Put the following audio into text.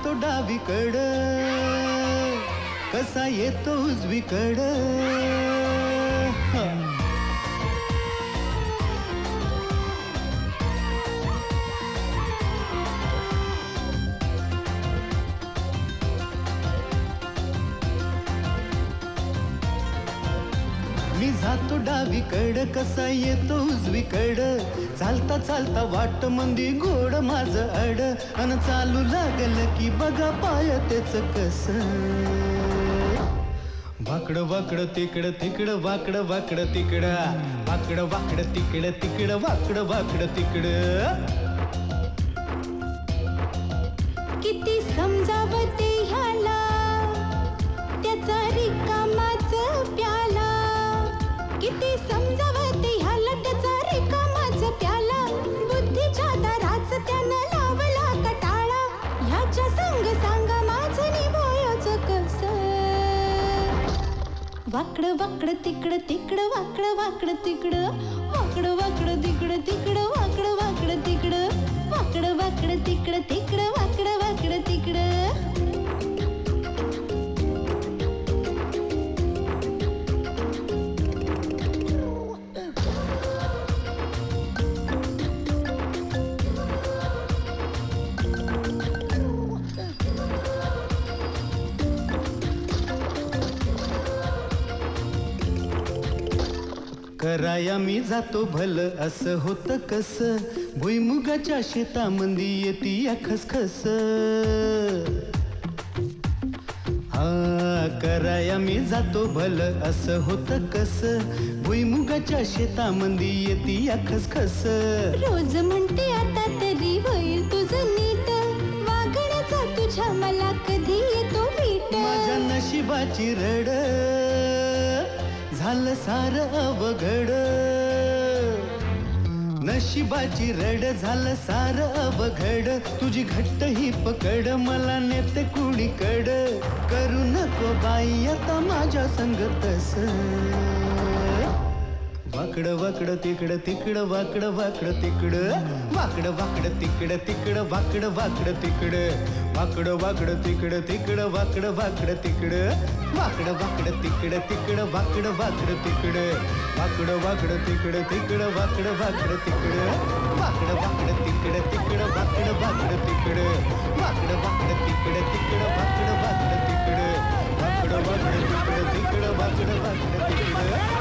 जातो डावीकड कसा येतो उजवीकड मी जातो डावीकड कसा येतो उजवीकड चालता चालता वाट मंदी गोड माझं अड अन चालू लागल की बघा पाय तेच कस वाकड वाकड तिकड तिकड वाकड वाकड तिकड वाकड वाकड तिकड तिकड वाकड वाकड तिकड किती समजावते ह्याला त्याचा रिकामाच प्याला किती समजावते ह्याला त्याचा रिकामाच प्याला बुद्धीच्या दाराच त्यानं लावला कटाळा ह्याच्या संग सांगा माझं निभोयाचं कस वाकड वाकड तिकड तिकड वाकड वाकड तिकड वाकड वाकड तिकड तिकड वाकड वाकड तिकड वाकड वाकड तिकड तिकड वाकड वाकड तिकड कराया मी जातो भल असं होतं कस भुईमुगाच्या शेतामंदी येती या खसखस हा कराया मी जातो भल असं होतं कस भुईमुगाच्या शेतामंदी येती या खसखस रोज म्हणते आता तरी होईल तुझं नीट वागण्याचा तुझ्या मला कधी येतो मीट माझ्या नशिबाची रड झालं सार अवघड नशिबाची रड झालं सार अवघड तुझी घट्ट ही पकड मला नेते कुणीकड करू नको बाई आता माझ्या संग तस वाकड वाकड तिकड तिकड वाकड वाकड तिकड वाकड वाकड तिकड तिकड वाकड वाकड तिकड वाकड वाकड तिकड तिकड वाकड वाकड तिकड वाकड वाकड तिकड तिकड वाकड वाकड तिकड वाकड वाकड तिकड तिकड वाकड वाकड तिकड वाकड वाकड तिकड तिकड वाकड वाकड तिकड वाकड वाकड तिकड तिकड वाकड वाकड तिकड वाकड वाकड तिकड तिकड वाकड वाकड तिकड